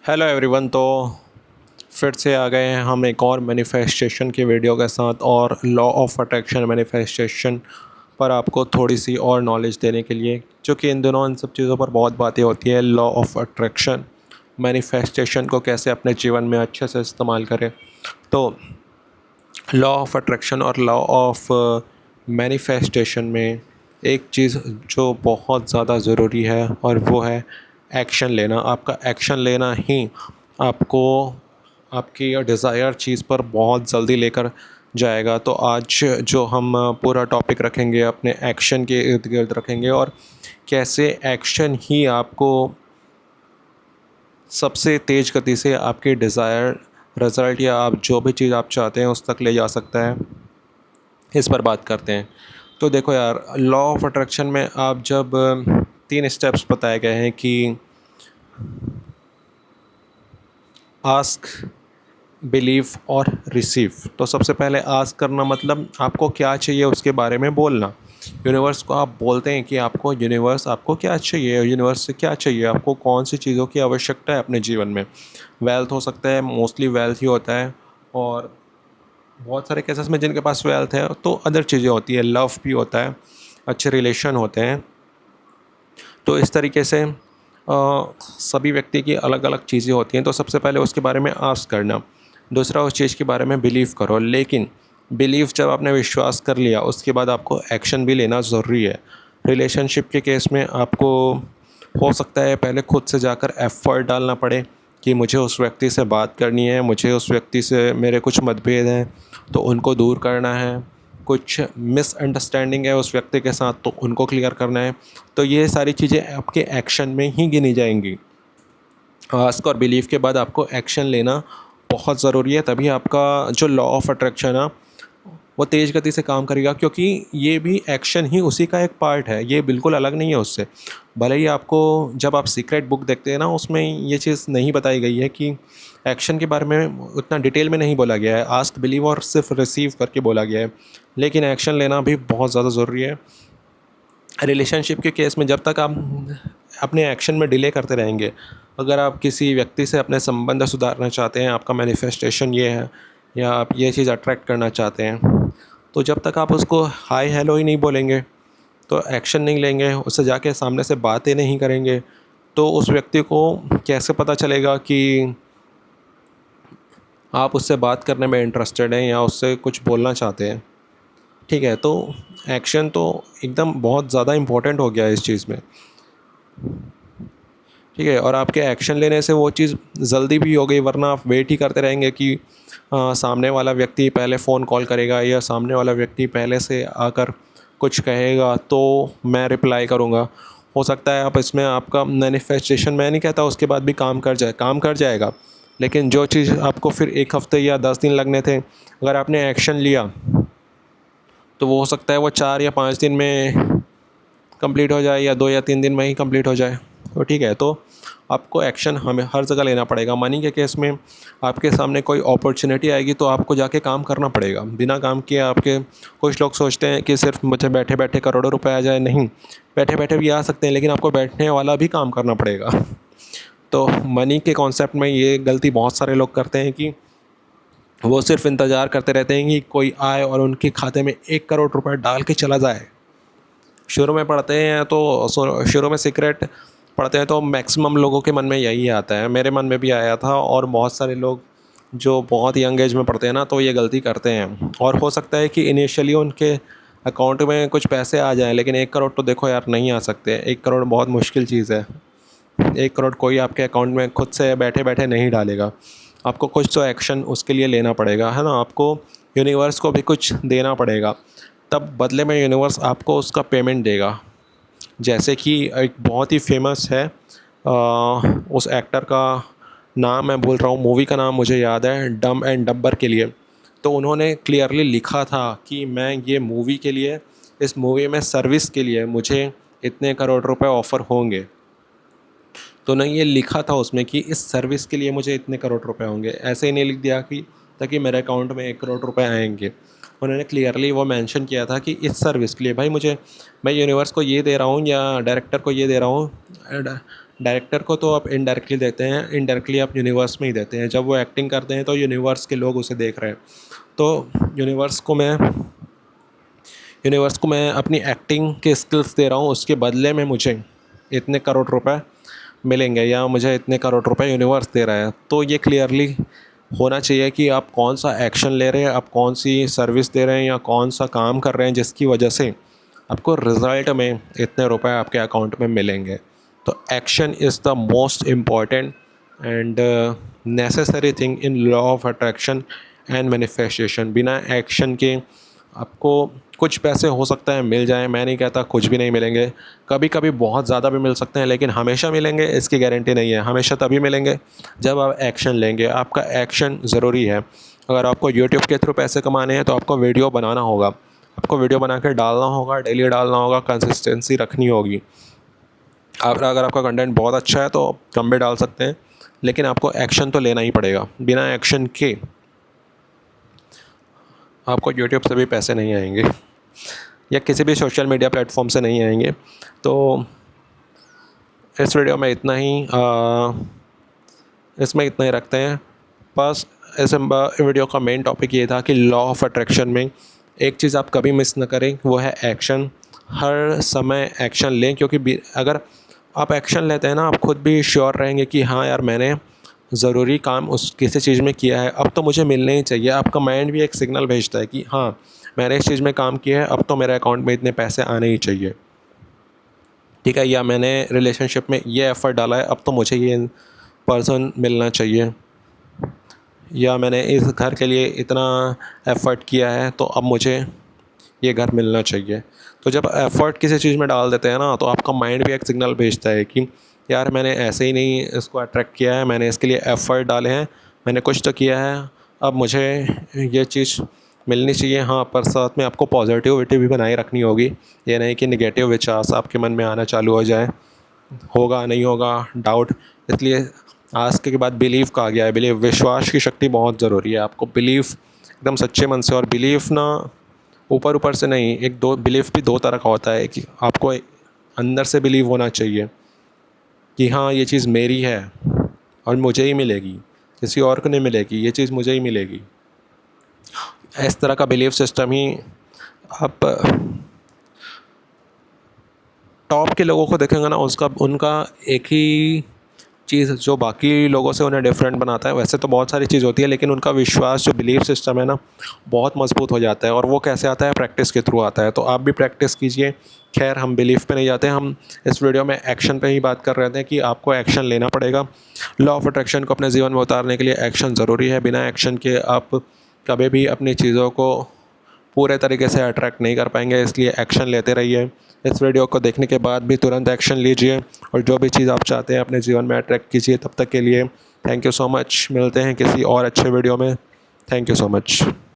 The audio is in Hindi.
Hello everyone. तो फिर से आ गए हैं हम एक और मैनिफेस्टेशन की वीडियो के साथ और लॉ ऑफ अट्रैक्शन मैनिफेस्टेशन पर आपको थोड़ी सी और नॉलेज देने के लिए, क्योंकि इन दिनों इन सब चीज़ों पर बहुत बातें होती है। लॉ ऑफ अट्रैक्शन मैनिफेस्टेशन को कैसे अपने जीवन में अच्छे से इस्तेमाल करें। तो लॉ ऑफ अट्रैक्शन और लॉ ऑफ मैनिफेस्टेशन में एक चीज़ जो बहुत ज़्यादा ज़रूरी है और वो है एक्शन लेना। आपका एक्शन लेना ही आपको आपकी डिज़ायर चीज़ पर बहुत जल्दी लेकर जाएगा। तो आज जो हम पूरा टॉपिक रखेंगे अपने एक्शन के इर्द गिर्द रखेंगे और कैसे एक्शन ही आपको सबसे तेज़ गति से आपके डिज़ायर रिज़ल्ट या आप जो भी चीज़ आप चाहते हैं उस तक ले जा सकता है, इस पर बात करते हैं। तो देखो यार, लॉ ऑफ अट्रैक्शन में आप जब 3 स्टेप्स बताए गए हैं कि आस्क, बिलीव और रिसीव। तो सबसे पहले आस्क करना मतलब आपको क्या चाहिए उसके बारे में बोलना। यूनिवर्स को आप बोलते हैं कि आपको यूनिवर्स आपको क्या चाहिए, यूनिवर्स से क्या चाहिए, आपको कौन सी चीज़ों की आवश्यकता है अपने जीवन में। वेल्थ हो सकता है, मोस्टली वेल्थ ही होता है, और बहुत सारे केसेस में जिनके पास वेल्थ है तो अदर चीज़ें होती है, लव भी होता है, अच्छे रिलेशन होते हैं। तो इस तरीके से सभी व्यक्ति की अलग अलग चीज़ें होती हैं। तो सबसे पहले उसके बारे में आस्क करना। दूसरा, उस चीज़ के बारे में बिलीव करो। लेकिन बिलीव जब आपने विश्वास कर लिया उसके बाद आपको एक्शन भी लेना ज़रूरी है। रिलेशनशिप के केस में आपको हो सकता है पहले खुद से जाकर एफ़र्ट डालना पड़े कि मुझे उस व्यक्ति से बात करनी है, मुझे उस व्यक्ति से मेरे कुछ मतभेद हैं तो उनको दूर करना है, कुछ मिसअंडरस्टैंडिंग है उस व्यक्ति के साथ तो उनको क्लियर करना है। तो ये सारी चीज़ें आपके एक्शन में ही गिनी जाएंगी। आस्क और बिलीव के बाद आपको एक्शन लेना बहुत ज़रूरी है, तभी आपका जो लॉ ऑफ अट्रैक्शन है वो तेज़ गति से काम करेगा, क्योंकि ये भी एक्शन ही उसी का एक पार्ट है, ये बिल्कुल अलग नहीं है उससे। भले ही आपको जब आप सीक्रेट बुक देखते हैं ना, उसमें ये चीज़ नहीं बताई गई है कि एक्शन के बारे में उतना डिटेल में नहीं बोला गया है, आस्क, बिलीव और सिर्फ रिसीव करके बोला गया है। लेकिन एक्शन लेना भी बहुत ज़्यादा ज़रूरी है। रिलेशनशिप के केस में जब तक आप अपने एक्शन में डिले करते रहेंगे, अगर आप किसी व्यक्ति से अपने संबंध सुधारना चाहते हैं, आपका मैनिफेस्टेशन ये है, या आप ये चीज़ अट्रैक्ट करना चाहते हैं, तो जब तक आप उसको हाय हेलो ही नहीं बोलेंगे, तो एक्शन नहीं लेंगे, उससे जाके सामने से बातें नहीं करेंगे, तो उस व्यक्ति को कैसे पता चलेगा कि आप उससे बात करने में इंटरेस्टेड हैं या उससे कुछ बोलना चाहते हैं। ठीक है, तो एक्शन तो एकदम बहुत ज़्यादा इम्पोर्टेंट हो गया है इस चीज़ में। ठीक है, और आपके एक्शन लेने से वो चीज़ जल्दी भी हो गई, वरना आप वेट ही करते रहेंगे कि सामने वाला व्यक्ति पहले फ़ोन कॉल करेगा या सामने वाला व्यक्ति पहले से आकर कुछ कहेगा तो मैं रिप्लाई करूँगा। हो सकता है आप इसमें आपका मैनिफेस्टेशन, मैं नहीं कहता उसके बाद भी काम कर जाएगा, लेकिन जो चीज़ आपको फिर 1 हफ़्ते या 10 दिन लगने थे, अगर आपने एक्शन लिया तो वो हो सकता है वो 4 या 5 दिन में कंप्लीट हो जाए या 2 या 3 दिन में ही कंप्लीट हो जाए। तो ठीक है, तो आपको एक्शन हमें हर जगह लेना पड़ेगा। मनी के केस में आपके सामने कोई अपॉर्चुनिटी आएगी तो आपको जाके काम करना पड़ेगा। बिना काम किए आपके, कुछ लोग सोचते हैं कि सिर्फ मुझे बैठे बैठे करोड़ों रुपए आ जाए, नहीं, बैठे बैठे भी आ सकते हैं, लेकिन आपको बैठने वाला भी काम करना पड़ेगा। तो मनी के कॉन्सेप्ट में ये गलती बहुत सारे लोग करते हैं कि वो सिर्फ इंतज़ार करते रहते हैं कि कोई आए और उनके खाते में 1 करोड़ रुपए डाल के चला जाए। शुरू में पढ़ते हैं तो शुरू में सीक्रेट पढ़ते हैं तो मैक्सिमम लोगों के मन में यही आता है, मेरे मन में भी आया था, और बहुत सारे लोग जो बहुत यंग एज में पढ़ते हैं ना, तो ये गलती करते हैं। और हो सकता है कि इनिशियली उनके अकाउंट में कुछ पैसे आ जाएं, लेकिन 1 करोड़ तो देखो यार नहीं आ सकते। 1 करोड़ बहुत मुश्किल चीज़ है। 1 करोड़ कोई आपके अकाउंट में खुद से बैठे बैठे नहीं डालेगा। आपको कुछ तो एक्शन उसके लिए लेना पड़ेगा, है ना। आपको यूनिवर्स को भी कुछ देना पड़ेगा, तब बदले में यूनिवर्स आपको उसका पेमेंट देगा। जैसे कि एक बहुत ही फेमस है, उस एक्टर का नाम मैं भूल रहा हूँ, मूवी का नाम मुझे याद है, डम एंड डब्बर के लिए। तो उन्होंने क्लियरली लिखा था कि मैं ये मूवी के लिए, इस मूवी में सर्विस के लिए मुझे इतने करोड़ रुपए ऑफ़र होंगे। तो उन्होंने ये लिखा था उसमें कि इस सर्विस के लिए मुझे इतने करोड़ रुपए होंगे। ऐसे ही नहीं लिख दिया कि ताकि मेरे अकाउंट में 1 करोड़ रुपए आएंगे। उन्होंने क्लियरली वो मेंशन किया था कि इस सर्विस के लिए भाई मुझे, मैं यूनिवर्स को ये दे रहा हूँ या डायरेक्टर को ये दे रहा हूँ, डायरेक्टर को तो आप इनडायरेक्टली देते हैं, इनडायरेक्टली आप यूनिवर्स में ही देते हैं। जब वो एक्टिंग करते हैं तो यूनिवर्स के लोग उसे देख रहे हैं। तो यूनिवर्स को मैं यूनिवर्स को मैं अपनी एक्टिंग के स्किल्स दे रहा हूँ, उसके बदले में मुझे इतने करोड़ रुपए मिलेंगे या मुझे इतने करोड़ रुपए यूनिवर्स दे रहा है। तो ये क्लियरली होना चाहिए कि आप कौन सा एक्शन ले रहे हैं, आप कौन सी सर्विस दे रहे हैं या कौन सा काम कर रहे हैं जिसकी वजह से आपको रिज़ल्ट में इतने रुपए आपके अकाउंट में मिलेंगे। तो action is the most important and necessary thing in law of attraction and manifestation. बिना एक्शन के आपको कुछ पैसे हो सकता है मिल जाएं, मैं नहीं कहता कुछ भी नहीं मिलेंगे, कभी कभी बहुत ज़्यादा भी मिल सकते हैं, लेकिन हमेशा मिलेंगे इसकी गारंटी नहीं है। हमेशा तभी मिलेंगे जब आप एक्शन लेंगे। आपका एक्शन ज़रूरी है। अगर आपको यूट्यूब के थ्रू पैसे कमाने हैं तो आपको वीडियो बनाना होगा, आपको वीडियो बना के डालना होगा, डेली डालना होगा, कंसिस्टेंसी रखनी होगी। आप अगर आपका कंटेंट बहुत अच्छा है तो कम भी डाल सकते हैं, लेकिन आपको एक्शन तो लेना ही पड़ेगा। बिना एक्शन के आपको यूट्यूब से भी पैसे नहीं आएंगे या किसी भी सोशल मीडिया प्लेटफॉर्म से नहीं आएंगे। तो इस वीडियो में इतना ही इसमें इतना ही रखते हैं। बस इस वीडियो का मेन टॉपिक ये था कि लॉ ऑफ अट्रैक्शन में एक चीज़ आप कभी मिस ना करें, वो है एक्शन। हर समय एक्शन लें, क्योंकि अगर आप एक्शन लेते हैं ना, आप खुद भी श्योर रहेंगे कि हाँ यार मैंने ज़रूरी काम उस किसी चीज़ में किया है, अब तो मुझे मिलने ही चाहिए। आपका माइंड भी एक सिग्नल भेजता है कि हाँ मैंने इस चीज़ में काम किया है, अब तो मेरे अकाउंट में इतने पैसे आने ही चाहिए, ठीक है। या मैंने रिलेशनशिप में ये एफ़र्ट डाला है, अब तो मुझे ये पर्सन मिलना चाहिए। या मैंने इस घर के लिए इतना एफ़र्ट किया है, तो अब मुझे ये घर मिलना चाहिए। तो जब एफ़र्ट किसी चीज़ में डाल देते हैं ना, तो आपका माइंड भी एक सिग्नल भेजता है कि यार मैंने ऐसे ही नहीं इसको अट्रैक्ट किया है, मैंने इसके लिए एफ़र्ट डाले हैं, मैंने कुछ तो किया है, अब मुझे ये चीज़ मिलनी चाहिए। हाँ, पर साथ में आपको पॉजिटिविटी भी बनाए रखनी होगी। ये नहीं कि नेगेटिव विचार आपके मन में आना चालू हो जाए, होगा नहीं होगा, डाउट। इसलिए आज के बाद बिलीव कहा गया है। बिलीव, विश्वास की शक्ति बहुत ज़रूरी है। आपको बिलीव एकदम सच्चे मन से, और बिलीव ना ऊपर ऊपर से नहीं, एक दो बिलीव भी दो तरह का होता है कि आपको अंदर से बिलीव होना चाहिए कि हाँ ये चीज़ मेरी है और मुझे ही मिलेगी, किसी और को नहीं मिलेगी, ये चीज़ मुझे ही मिलेगी। इस तरह का बिलीव सिस्टम ही आप टॉप के लोगों को देखेंगे ना, उनका एक ही चीज़ जो बाकी लोगों से उन्हें डिफरेंट बनाता है। वैसे तो बहुत सारी चीज़ होती है, लेकिन उनका विश्वास, जो बिलीफ सिस्टम है ना, बहुत मजबूत हो जाता है। और वो कैसे आता है? प्रैक्टिस के थ्रू आता है। तो आप भी प्रैक्टिस कीजिए। खैर, हम बिलीफ पे नहीं जाते, हम इस वीडियो में एक्शन पे ही बात कर रहे थे कि आपको एक्शन लेना पड़ेगा। लॉ ऑफ अट्रैक्शन को अपने जीवन में उतारने के लिए एक्शन ज़रूरी है। बिना एक्शन के आप कभी भी अपनी चीज़ों को पूरे तरीके से अट्रैक्ट नहीं कर पाएंगे। इसलिए एक्शन लेते रहिए। इस वीडियो को देखने के बाद भी तुरंत एक्शन लीजिए और जो भी चीज़ आप चाहते हैं अपने जीवन में अट्रैक्ट कीजिए। तब तक के लिए थैंक यू सो मच। मिलते हैं किसी और अच्छे वीडियो में। Thank you so much.